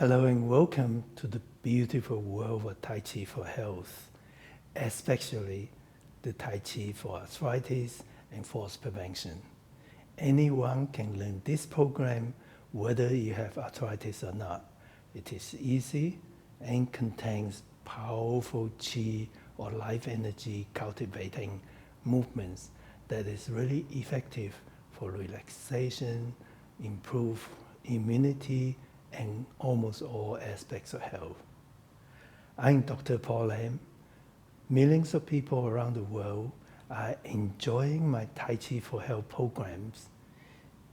Hello and welcome to the beautiful world of Tai Chi for health, especially the Tai Chi for arthritis and falls prevention. Anyone can learn this program whether you have arthritis or not. It is easy and contains powerful Qi or life energy cultivating movements that is really effective for relaxation, improve immunity, and almost all aspects of health. I'm Dr. Paul Lam. Millions of people around the world are enjoying my Tai Chi for Health programs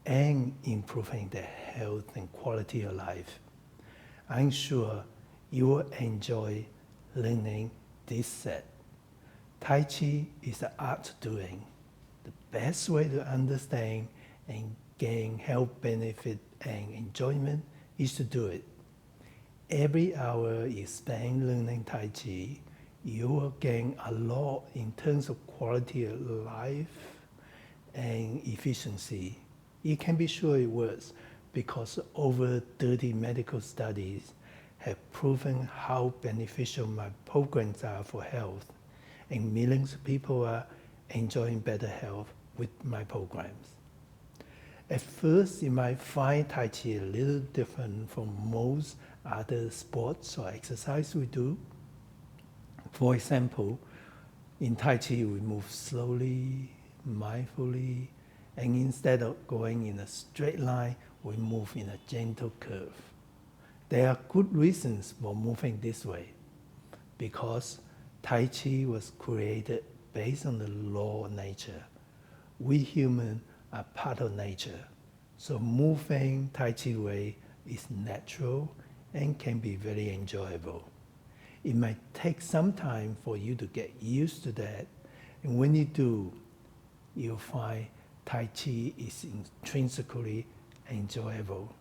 and improving their health and quality of life. I'm sure you will enjoy learning this set. Tai Chi is the art of doing. The best way to understand and gain health benefit and enjoyment is to do it. Every hour you spend learning Tai Chi, you will gain a lot in terms of quality of life and efficiency. You can be sure it works because over 30 medical studies have proven how beneficial my programs are for health, and millions of people are enjoying better health with my programs. At first, you might find Tai Chi a little different from most other sports or exercise we do. For example, in Tai Chi, we move slowly, mindfully, and instead of going in a straight line, we move in a gentle curve. There are good reasons for moving this way, because Tai Chi was created based on the law of nature. We humans are part of nature, so moving Tai Chi way is natural and can be very enjoyable. It might take some time for you to get used to that, and when you do, you'll find Tai Chi is intrinsically enjoyable.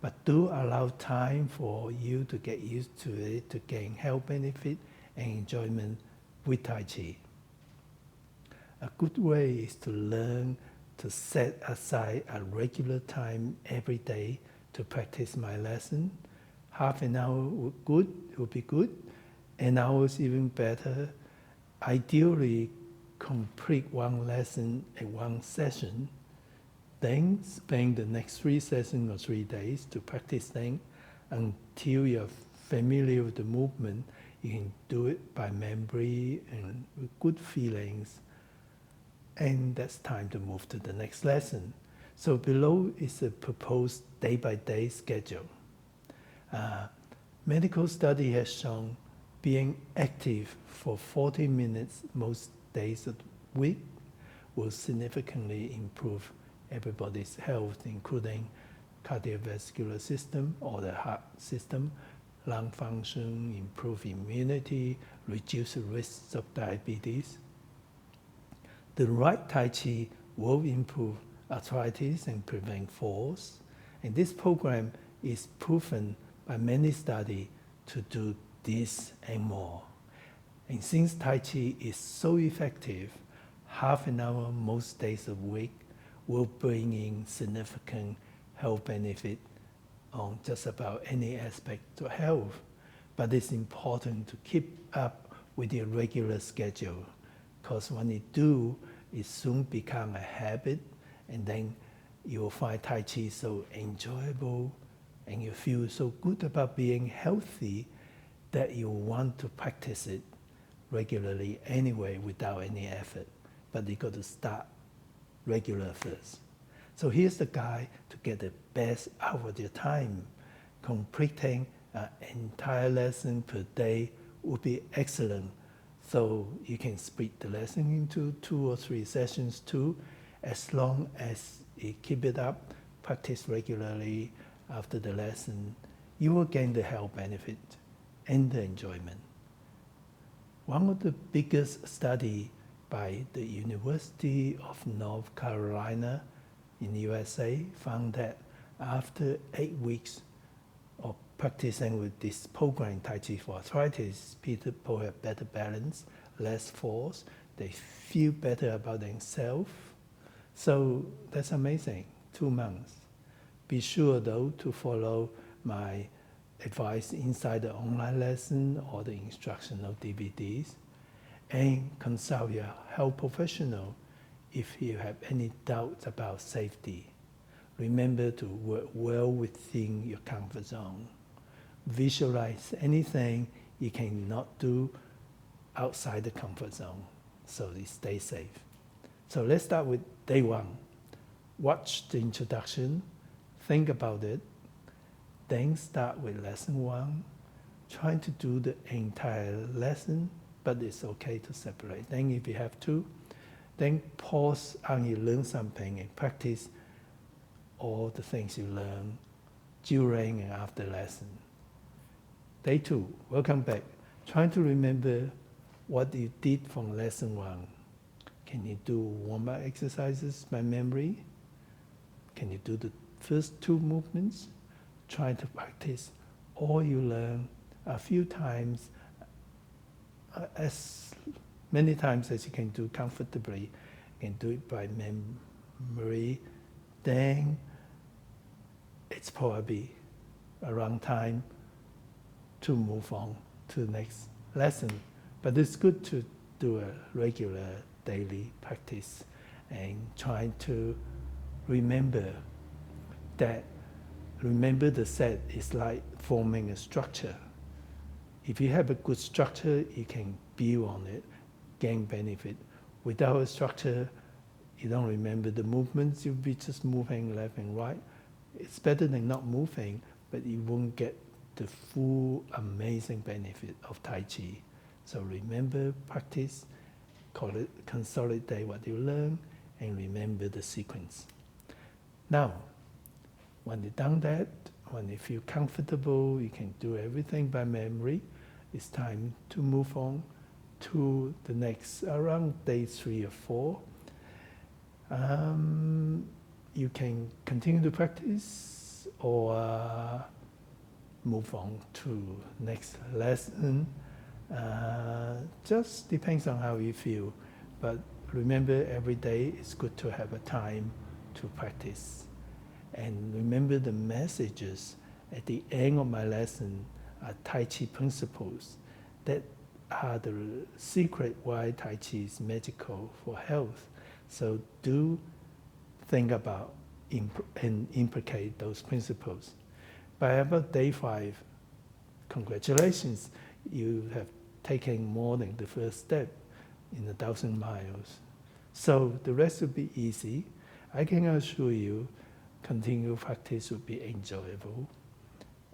But do allow time for you to get used to it to gain health benefit and enjoyment with Tai Chi. A good way is to learn to set aside a regular time every day to practice my lesson. Half an hour would be good, an hour is even better. Ideally, complete one lesson in one session, then spend the next 3 sessions or 3 days to practice them until you're familiar with the movement. You can do it by memory and with good feelings. And that's time to move to the next lesson. So below is a proposed day-by-day schedule. Medical study has shown being active for 40 minutes most days of the week will significantly improve everybody's health, including cardiovascular system or the heart system, lung function, improve immunity, reduce the risks of diabetes. The right Tai Chi will improve arthritis and prevent falls. And this program is proven by many studies to do this and more. And since Tai Chi is so effective, half an hour most days of the week will bring in significant health benefit on just about any aspect of health. But it's important to keep up with your regular schedule, because when you do, it soon becomes a habit, and then you'll find Tai Chi so enjoyable, and you feel so good about being healthy that you want to practice it regularly anyway without any effort. But you got to start regular first. So here's the guide to get the best out of your time. Completing an entire lesson per day would be excellent. So you can split the lesson into 2 or 3 sessions too, as long as you keep it up, practice regularly after the lesson, you will gain the health benefit and the enjoyment. One of the biggest studies by the University of North Carolina in the USA found that after 8 weeks of practicing with this program, Tai Chi for Arthritis, people have better balance, less falls, they feel better about themselves. So that's amazing, 2 months. Be sure though to follow my advice inside the online lesson or the instructional DVDs, and consult your health professional if you have any doubts about safety. Remember to work well within your comfort zone. Visualize anything you cannot do outside the comfort zone so you stay safe. So let's start with day one. Watch the introduction, think about it, then start with lesson one. Try to do the entire lesson, but it's okay to separate. Then if you have to, then pause and you learn something and practice all the things you learn during and after lesson. Day two, welcome back. Try to remember what you did from lesson one. Can you do warm-up exercises by memory? Can you do the first two movements? Try to practice all you learn a few times, as many times as you can do comfortably. You can do it by memory. Then it's probably around time to move on to the next lesson. But it's good to do a regular daily practice and try to remember that. Remember the set is like forming a structure. If you have a good structure, you can build on it, gain benefit. Without a structure, you don't remember the movements, you'll be just moving left and right. It's better than not moving, but you won't get the full amazing benefit of Tai Chi. So remember, practice, consolidate what you learn, and remember the sequence. Now, when you've done that, when you feel comfortable, you can do everything by memory, it's time to move on to the next, around day 3 or 4. You can continue to practice or move on to next lesson. Just depends on how you feel. But remember, every day it's good to have a time to practice. And remember the messages at the end of my lesson are Tai Chi principles that are the secret why Tai Chi is magical for health. So do think about and implicate those principles. By about day 5, congratulations, you have taken more than the first step in 1,000 miles. So the rest will be easy. I can assure you, continual practice will be enjoyable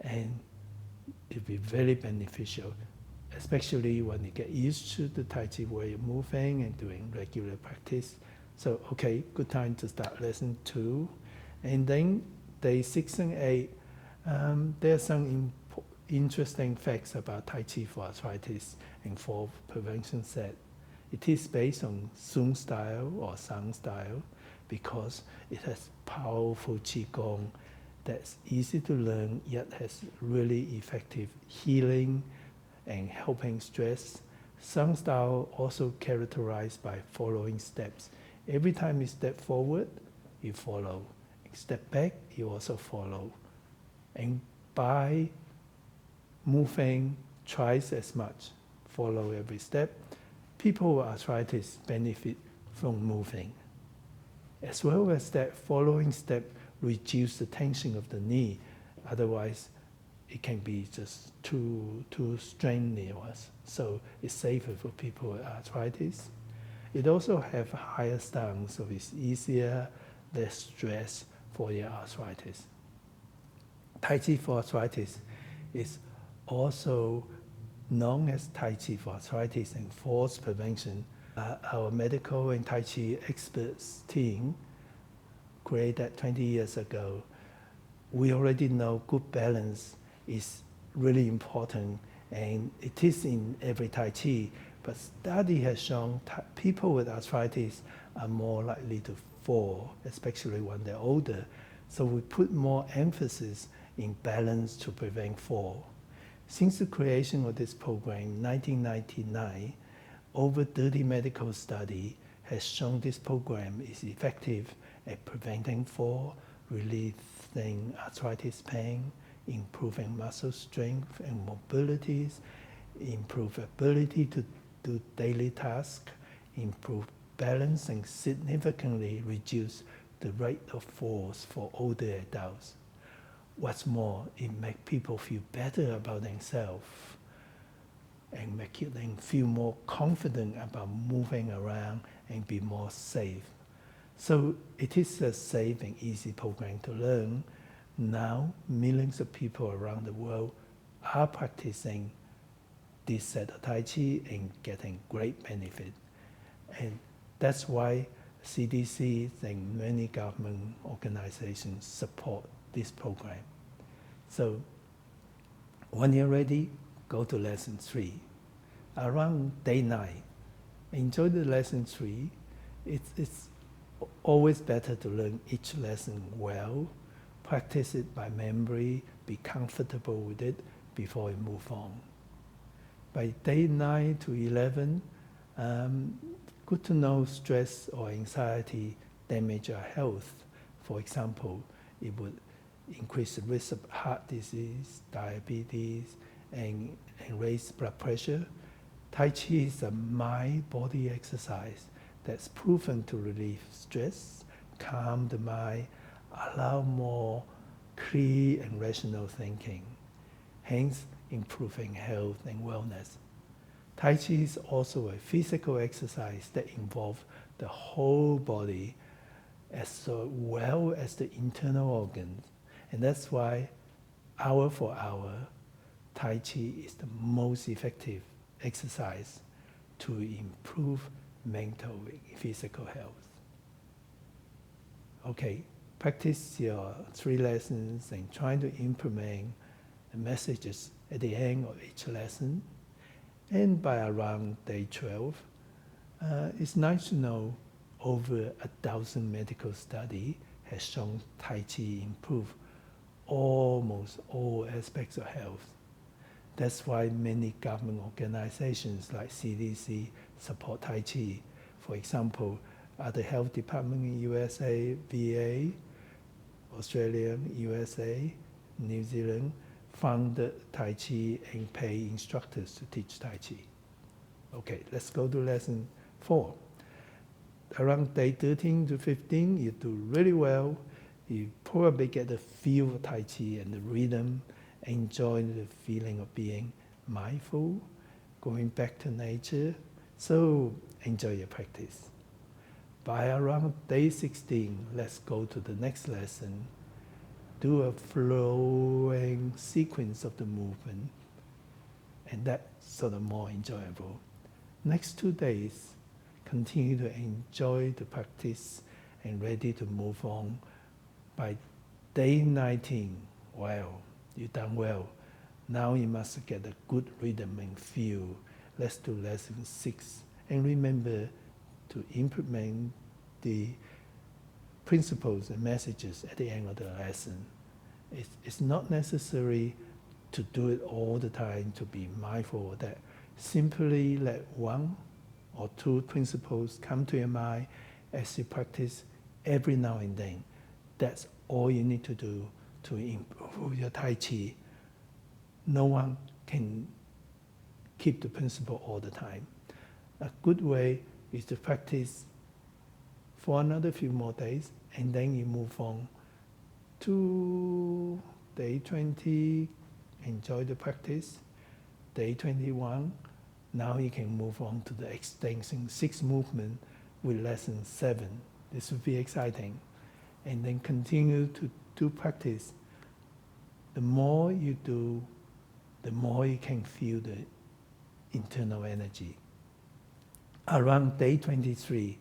and it will be very beneficial, especially when you get used to the Tai Chi way of moving and doing regular practice. So, okay, good time to start lesson 2. And then day 6 and 8, there are some interesting facts about Tai Chi for arthritis and fall prevention set. It is based on Sun style or Sang style because it has powerful Qigong that's easy to learn yet has really effective healing and helping stress. Sang style also characterized by following steps. Every time you step forward, you follow. Step back, you also follow. And by moving twice as much, follow every step, people with arthritis benefit from moving. As well as that, following step reduce the tension of the knee. Otherwise, it can be just too strenuous. So it's safer for people with arthritis. It also have a higher stance, so it's easier, less stress for your arthritis. Tai Chi for arthritis is also known as Tai Chi for arthritis and falls prevention. Our medical and Tai Chi experts team created 20 years ago. We already know good balance is really important, and it is in every Tai Chi. But study has shown people with arthritis are more likely to fall, especially when they're older. So we put more emphasis in balance to prevent fall. Since the creation of this program in 1999, over 30 medical studies has shown this program is effective at preventing fall, relieving arthritis pain, improving muscle strength and mobilities, improve ability to do daily tasks, improve balance, and significantly reduce the rate of falls for older adults. What's more, it makes people feel better about themselves and make them feel more confident about moving around and be more safe. So it is a safe and easy program to learn. Now, millions of people around the world are practicing this set of Tai Chi and getting great benefit. And that's why CDC and many government organizations support this program. So when you're ready, go to lesson 3. Around day 9, enjoy the lesson 3. It's always better to learn each lesson well, practice it by memory, be comfortable with it before you move on. By day 9 to 11, good to know stress or anxiety damage our health. For example, it would increase the risk of heart disease, diabetes, and raise blood pressure. Tai Chi is a mind-body exercise that's proven to relieve stress, calm the mind, allow more clear and rational thinking, hence improving health and wellness. Tai Chi is also a physical exercise that involves the whole body as well as the internal organs. And that's why hour for hour, Tai Chi is the most effective exercise to improve mental and physical health. Okay, practice your 3 lessons and try to implement the messages at the end of each lesson. And by around day 12, it's nice to know over 1,000 medical studies has shown Tai Chi improve almost all aspects of health. That's why many government organizations like CDC support Tai Chi. For example, the health department in USA, VA, Australia, USA, New Zealand funded Tai Chi and pay instructors to teach Tai Chi. Okay, let's go to lesson 4. Around day 13 to 15, you do really well. You probably get the feel of Tai Chi and the rhythm, enjoy the feeling of being mindful, going back to nature. So enjoy your practice. By around day 16, let's go to the next lesson. Do a flowing sequence of the movement, and that's sort of more enjoyable. Next 2 days, continue to enjoy the practice and ready to move on. By day 19, wow, you've done well. Now you must get a good rhythm and feel. Let's do lesson 6. And remember to implement the principles and messages at the end of the lesson. It's not necessary to do it all the time, to be mindful of that. Simply let 1 or 2 principles come to your mind as you practice every now and then. That's all you need to do to improve your Tai Chi. No one can keep the principle all the time. A good way is to practice for another few more days, and then you move on to day 20, enjoy the practice. Day 21, now you can move on to the extension 6 movement with lesson 7. This will be exciting. And then continue to do practice. The more you do, the more you can feel the internal energy. Around day 23,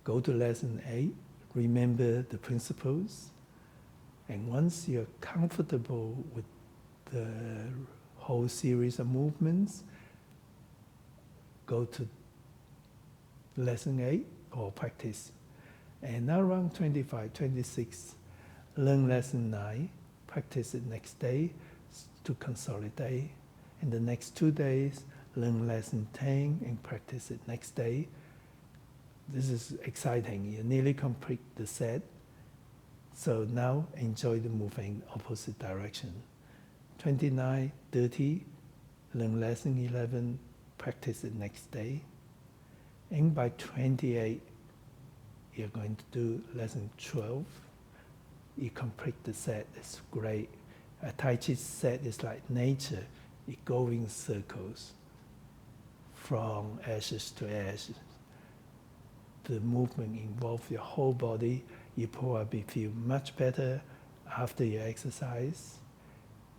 go to lesson 8, remember the principles. And once you're comfortable with the whole series of movements, go to lesson 8 or practice. And around 25, 26, learn lesson 9, practice it next day to consolidate. And the next 2 days, learn lesson 10 and practice it next day. This is exciting. You nearly complete the set. So now enjoy the moving opposite direction. 29, 30, learn lesson 11, practice it next day. And by 28, you're going to do lesson 12. You complete the set, it's great. A Tai Chi set is like nature, it goes in circles from ashes to ashes. The movement involves your whole body. You probably feel much better after your exercise.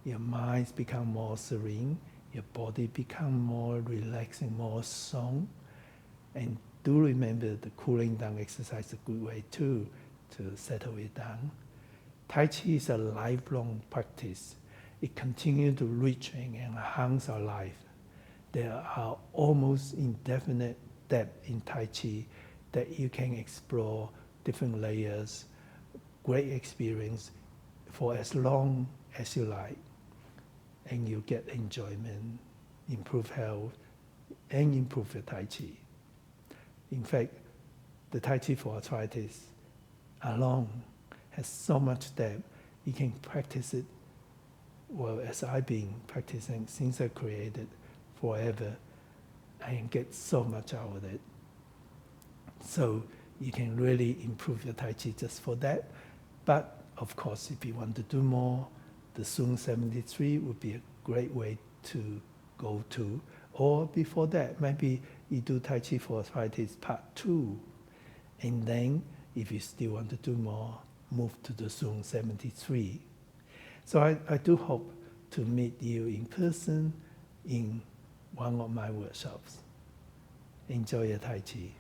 Your minds become more serene. Your body become more relaxing, more strong. And do remember the cooling down exercise is a good way too to settle it down. Tai Chi is a lifelong practice. It continues to reach and enhance our life. There are almost indefinite depth in Tai Chi that you can explore different layers, great experience for as long as you like. And you get enjoyment, improve health, and improve your Tai Chi. In fact, the Tai Chi for arthritis alone has so much depth, you can practice it, well, as I've been practicing since I created forever, and get so much out of it. So you can really improve your Tai Chi just for that. But of course, if you want to do more, the Zoom 73 would be a great way to go to. Or before that, maybe you do Tai Chi for arthritis part 2. And then, if you still want to do more, move to the Zoom 73. So I do hope to meet you in person in one of my workshops. Enjoy your Tai Chi.